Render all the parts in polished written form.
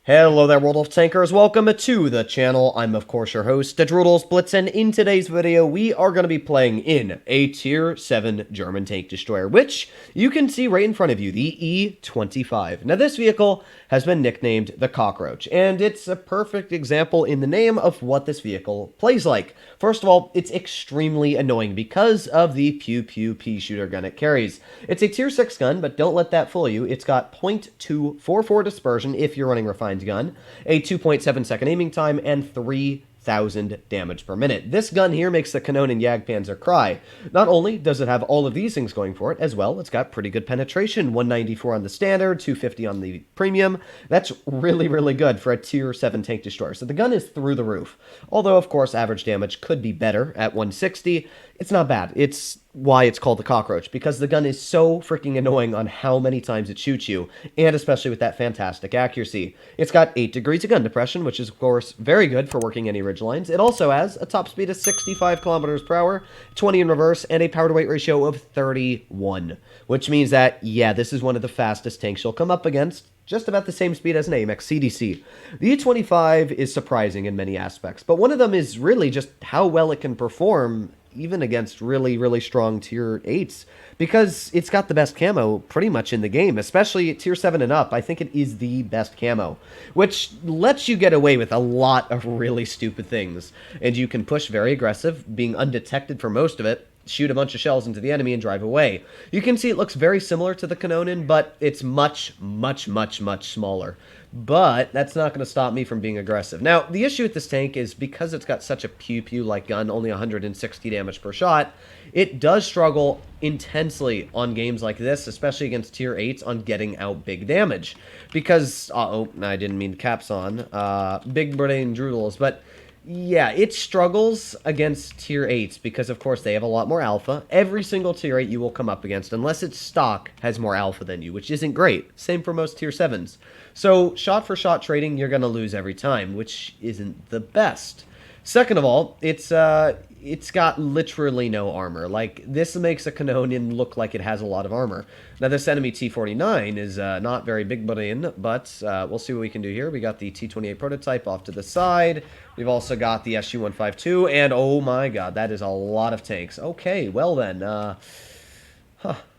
Hello there, World of Tankers. Welcome to the channel. I'm, of course, your host, World Blitz, and in today's video, we are going to be playing in a Tier 7 German tank destroyer, which you can see right in front of you, the E25. Now, this vehicle has been nicknamed the Cockroach, and it's a perfect example in the name of what this vehicle plays like. First of all, it's extremely annoying because of the pew-pew pea shooter gun it carries. It's a Tier 6 gun, but don't let that fool you. It's got .244 dispersion if you're running refined gun, a 2.7 second aiming time, and 3,000 damage per minute. This gun here makes the Kanonen Jagdpanzer cry. Not only does it have all of these things going for it, as well, it's got pretty good penetration, 194 on the standard, 250 on the premium. That's really, really good for a Tier 7 tank destroyer. So the gun is through the roof. Although, of course, average damage could be better at 160. It's not bad. It's why it's called the Cockroach, because the gun is so freaking annoying on how many times it shoots you, and especially with that fantastic accuracy. It's got 8 degrees of gun depression, which is, of course, very good for working any ridge lines. It also has a top speed of 65 kilometers per hour, 20 in reverse, and a power-to-weight ratio of 31, which means that, yeah, this is one of the fastest tanks you'll come up against, just about the same speed as an AMX CDC. The E25 is surprising in many aspects, but one of them is really just how well it can perform even against really, really strong Tier 8s, because it's got the best camo pretty much in the game, especially at Tier 7 and up. I think it is the best camo, which lets you get away with a lot of really stupid things, and you can push very aggressive, being undetected for most of it, shoot a bunch of shells into the enemy and drive away. You can see it looks very similar to the Kanonen, but it's much, much, much, much smaller. But that's not going to stop me from being aggressive. Now, the issue with this tank is because it's got such a pew-pew-like gun, only 160 damage per shot, it does struggle intensely on games like this, especially against Tier 8s, on getting out big damage. Because, I didn't mean caps on, big brain droodles, but yeah, it struggles against Tier 8s because, of course, they have a lot more alpha. Every single Tier 8 you will come up against, unless it's stock, has more alpha than you, which isn't great. Same for most Tier 7s. So, shot-for-shot trading, you're going to lose every time, which isn't the best. Second of all, it's got literally no armor. Like, this makes a Kanonen look like it has a lot of armor. Now, this enemy T-49 is not very big brain, but we'll see what we can do here. We got the T-28 prototype off to the side. We've also got the SU-152, and oh my god, that is a lot of tanks. Okay, well then, I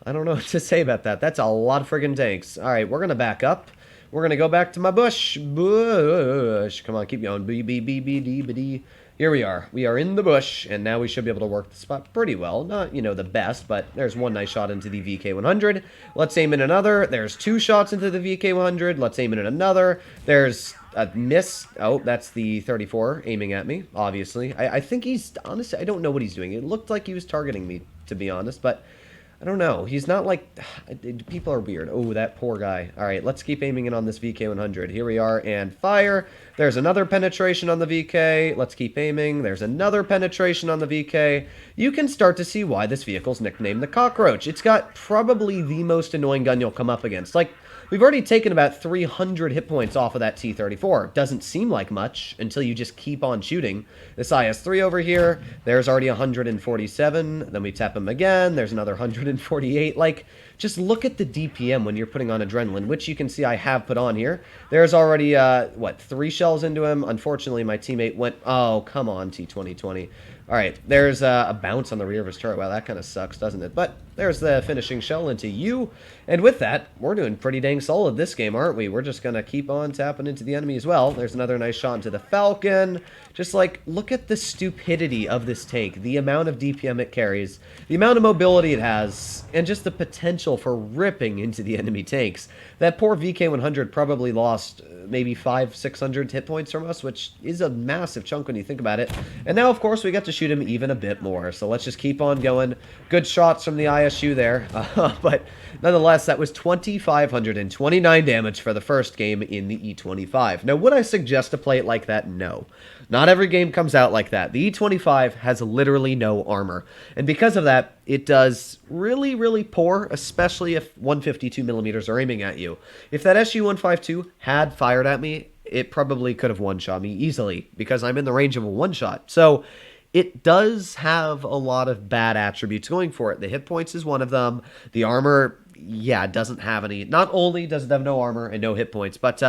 don't know what to say about that. That's a lot of friggin' tanks. All right, we're going to back up. We're going to go back to my bush. Bush. Come on, keep going. B-B-B-B-D-B-D. Here we are. We are in the bush, and now we should be able to work the spot pretty well. Not, you know, the best, but there's one nice shot into the VK100. Let's aim in another. There's 2 shots into the VK100. Let's aim in another. There's a miss. Oh, that's the 34 aiming at me, obviously. I think he's, honestly, I don't know what he's doing. It looked like he was targeting me, to be honest, but I don't know. He's not like... People are weird. Oh, that poor guy. All right, let's keep aiming in on this VK100. Here we are, and fire. There's another penetration on the VK. Let's keep aiming. There's another penetration on the VK. You can start to see why this vehicle's nicknamed the Cockroach. It's got probably the most annoying gun you'll come up against. Like, we've already taken about 300 hit points off of that T-34. Doesn't seem like much until you just keep on shooting. This IS-3 over here, there's already 147. Then we tap him again. There's another 148. Like, just look at the DPM when you're putting on adrenaline, which you can see I have put on here. There's already, 3 shells into him. Unfortunately, my teammate went... Oh, come on, T-2020. All right, there's a bounce on the rear of his turret. Wow, that kind of sucks, doesn't it? But there's the finishing shell into you. And with that, we're doing pretty dang solid this game, aren't we? We're just going to keep on tapping into the enemy as well. There's another nice shot into the Falcon. Just like, look at the stupidity of this tank. The amount of DPM it carries, the amount of mobility it has, and just the potential for ripping into the enemy tanks. That poor VK100 probably lost maybe 500-600 hit points from us, which is a massive chunk when you think about it. And now, of course, we get to shoot him even a bit more. So let's just keep on going. Good shots from the ISU there. But nonetheless, that was 2,529 damage for the first game in the E25. Now, would I suggest to play it like that? No. Not every game comes out like that. The E25 has literally no armor. And because of that, it does really, really poor, especially if 152 millimeters are aiming at you. If that SU-152 had fired at me, it probably could have one-shot me easily, because I'm in the range of a one-shot. So it does have a lot of bad attributes going for it. The hit points is one of them. The armor yeah, it doesn't have any. Not only does it have no armor and no hit points, but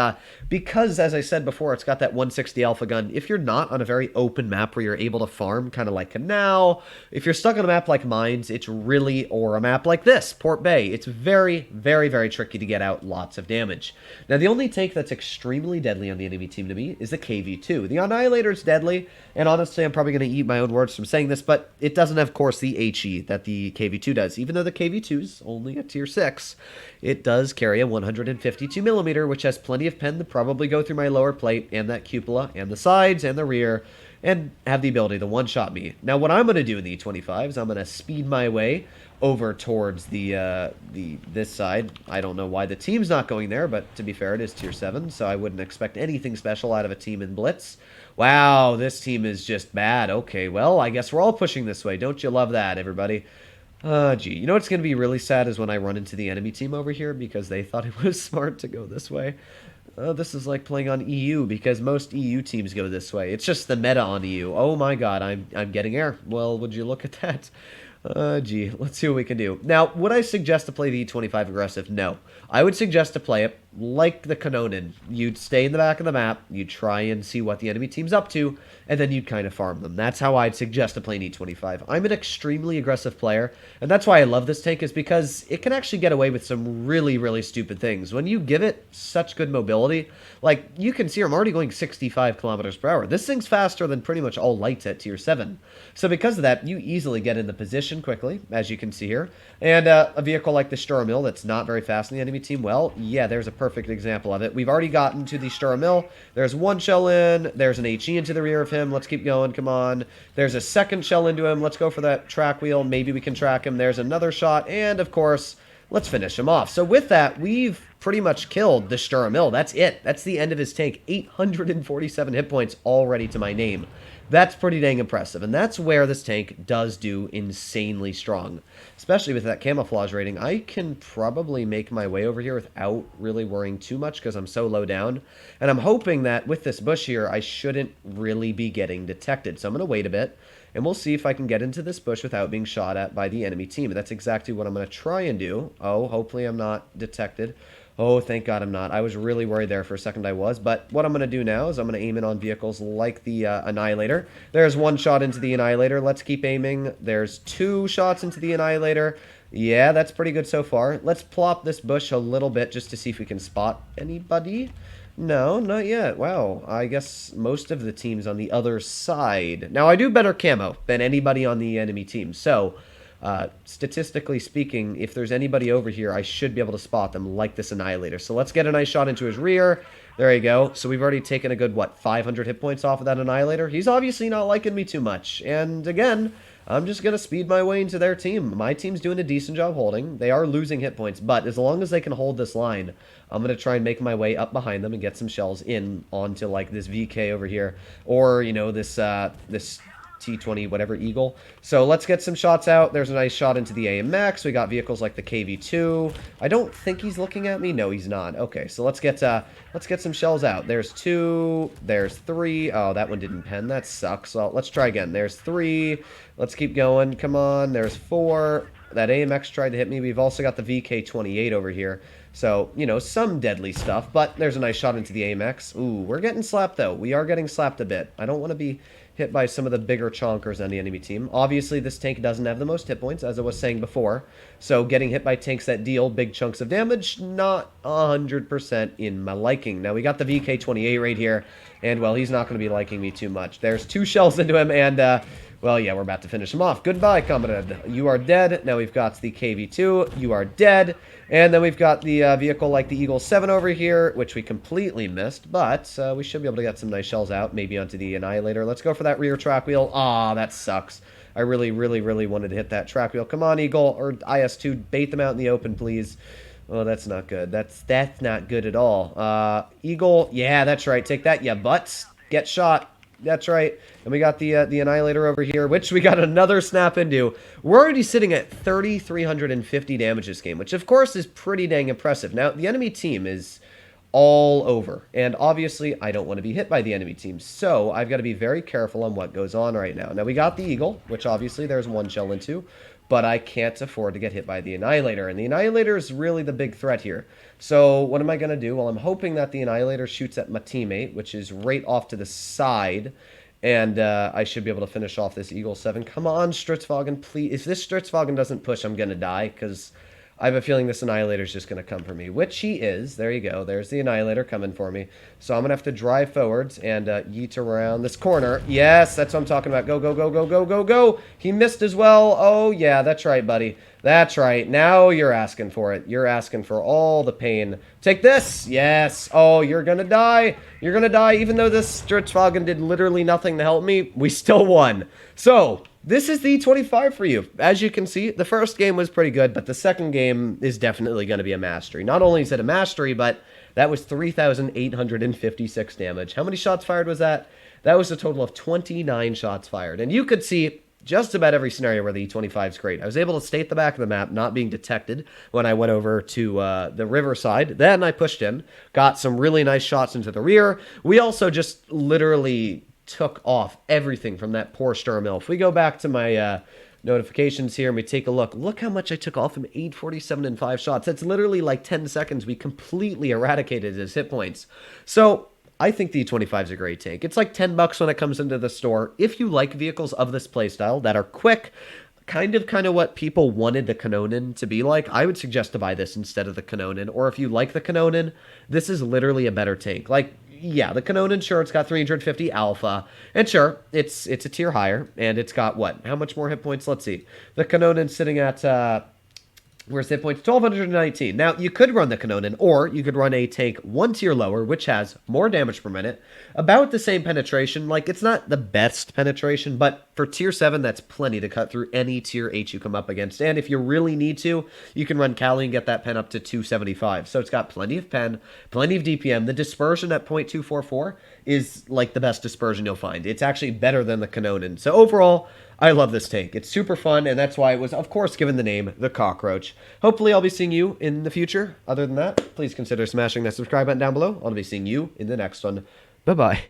because, as I said before, it's got that 160 alpha gun. If you're not on a very open map where you're able to farm, kind of like Canal, if you're stuck on a map like Mines, it's really, or a map like this, Port Bay, it's very, very, very tricky to get out lots of damage. Now, the only tank that's extremely deadly on the enemy team to me is the KV-2. The Annihilator's deadly, and honestly, I'm probably going to eat my own words from saying this, but it doesn't have, of course, the HE that the KV-2 does. Even though the KV-2's only a tier 6, it does carry a 152mm, which has plenty of pen to probably go through my lower plate, and that cupola, and the sides, and the rear, and have the ability to one-shot me. Now, what I'm going to do in the E25 is I'm going to speed my way over towards this side. I don't know why the team's not going there, but to be fair, it is tier 7, so I wouldn't expect anything special out of a team in Blitz. Wow, this team is just bad. Okay, well, I guess we're all pushing this way. Don't you love that, everybody? Gee. You know what's going to be really sad is when I run into the enemy team over here because they thought it was smart to go this way. This is like playing on EU because most EU teams go this way. It's just the meta on EU. Oh my god, I'm getting air. Well, would you look at that? Gee, let's see what we can do. Now, would I suggest to play the E25 aggressive? No. I would suggest to play it like the Kanonen. You'd stay in the back of the map, you'd try and see what the enemy team's up to, and then you'd kind of farm them. That's how I'd suggest to play an E25. I'm an extremely aggressive player, and that's why I love this tank, is because it can actually get away with some really, really stupid things. When you give it such good mobility, like, you can see I'm already going 65 kilometers per hour. This thing's faster than pretty much all lights at tier 7. So because of that, you easily get in the position quickly, as you can see here. And a vehicle like the Sturmil that's not very fast in the enemy team, well, yeah, there's a perfect example of it. We've already gotten to the Sturmil. There's one shell in. There's an HE into the rear of him. Let's keep going. Come on. There's a second shell into him. Let's go for that track wheel. Maybe we can track him. There's another shot. And, of course, let's finish him off. So with that, we've pretty much killed the Sturmil. That's it. That's the end of his tank. 847 hit points already to my name. That's pretty dang impressive, and that's where this tank does do insanely strong. Especially with that camouflage rating, I can probably make my way over here without really worrying too much because I'm so low down. And I'm hoping that with this bush here, I shouldn't really be getting detected. So I'm going to wait a bit, and we'll see if I can get into this bush without being shot at by the enemy team. And that's exactly what I'm going to try and do. Oh, hopefully I'm not detected. Oh, thank God I'm not. I was really worried there for a second I was. But what I'm going to do now is I'm going to aim in on vehicles like the Annihilator. There's one shot into the Annihilator. Let's keep aiming. There's two shots into the Annihilator. Yeah, that's pretty good so far. Let's plop this bush a little bit just to see if we can spot anybody. No, not yet. Wow, I guess most of the team's on the other side. Now, I do better camo than anybody on the enemy team. So, statistically speaking, if there's anybody over here, I should be able to spot them like this Annihilator. So let's get a nice shot into his rear. There you go. So we've already taken a good, what, 500 hit points off of that Annihilator? He's obviously not liking me too much. And again, I'm just going to speed my way into their team. My team's doing a decent job holding. They are losing hit points, but as long as they can hold this line, I'm going to try and make my way up behind them and get some shells in onto, like, this VK over here. Or, you know, this T20 whatever Eagle. So let's get some shots out. There's a nice shot into the AMX. We got vehicles like the KV-2. I don't think he's looking at me. No, he's not. Okay, so let's get some shells out. There's two. There's three. Oh, that one didn't pen. That sucks. So let's try again. There's three. Let's keep going. Come on. There's four. That AMX tried to hit me. We've also got the VK-28 over here. So, you know, some deadly stuff. But there's a nice shot into the AMX. Ooh, we're getting slapped, though. We are getting slapped a bit. I don't want to be hit by some of the bigger chonkers on the enemy team. Obviously, this tank doesn't have the most hit points, as I was saying before. So getting hit by tanks that deal big chunks of damage, not 100% in my liking. Now, we got the VK-28 right here, and, well, he's not going to be liking me too much. There's two shells into him, and, well, yeah, we're about to finish him off. Goodbye, comrade. You are dead. Now we've got the KV-2. You are dead. And then we've got the vehicle like the Eagle 7 over here, which we completely missed, but we should be able to get some nice shells out, maybe onto the Annihilator. Let's go for that rear track wheel. Aw, that sucks. I really, really, really wanted to hit that track wheel. Come on, Eagle, or IS-2, bait them out in the open, please. Oh, that's not good. That's not good at all. Eagle, yeah, that's right. Take that, ya butts. Get shot. That's right. And we got the Annihilator over here, which we got another snap into. We're already sitting at 3,350 damage this game, which of course is pretty dang impressive. Now, the enemy team is all over, and obviously I don't want to be hit by the enemy team, so I've got to be very careful on what goes on right now. Now, we got the Eagle, which obviously there's one shell into. but I can't afford to get hit by the Annihilator, and the Annihilator is really the big threat here. So what am I going to do? Well, I'm hoping that the Annihilator shoots at my teammate, which is right off to the side, and I should be able to finish off this Eagle 7. Come on, Stritzwagen, please. If this Stritzwagen doesn't push, I'm going to die, because I have a feeling this Annihilator is just going to come for me, which he is. There you go. There's the Annihilator coming for me. So I'm going to have to drive forwards and yeet around this corner. Yes, that's what I'm talking about. Go, go, go, go, go, go, go. He missed as well. Oh, yeah, that's right, buddy. That's right. Now you're asking for it. You're asking for all the pain. Take this. Yes. Oh, you're going to die. You're going to die. Even though this Stritzwagen did literally nothing to help me, we still won. So this is the 25 for you. As you can see, the first game was pretty good, but the second game is definitely going to be a mastery. Not only is it a mastery, but that was 3,856 damage. How many shots fired was that? That was a total of 29 shots fired. And you could see just about every scenario where the E25 is great. I was able to stay at the back of the map, not being detected when I went over to the riverside. Then I pushed in, got some really nice shots into the rear. We also just literally took off everything from that poor Sturmill. If we go back to my notifications here and we take a look how much I took off him. 847 and 5 shots. That's literally like 10 seconds. We completely eradicated his hit points. So I think the E25 is a great tank. It's like $10 when it comes into the store. If you like vehicles of this playstyle that are quick, kind of what people wanted the Kanonen to be like, I would suggest to buy this instead of the Kanonen. Or if you like the Kanonen, this is literally a better tank. Like, yeah, the Kanonen, sure, it's got 350 alpha, and sure, it's a tier higher, and it's got, what, how much more hit points? Let's see. The Kanonen's sitting at, where's the hit points? 1,219. Now, you could run the Kanonen, or you could run a tank one tier lower, which has more damage per minute, about the same penetration. Like, it's not the best penetration, but for tier 7, that's plenty to cut through any tier 8 you come up against. And if you really need to, you can run Cali and get that pen up to 275. So it's got plenty of pen, plenty of DPM. The dispersion at 0.244 is like the best dispersion you'll find. It's actually better than the Kanonen. So overall, I love this tank. It's super fun, and that's why it was, of course, given the name, the Cockroach. Hopefully, I'll be seeing you in the future. Other than that, please consider smashing that subscribe button down below. I'll be seeing you in the next one. Bye-bye.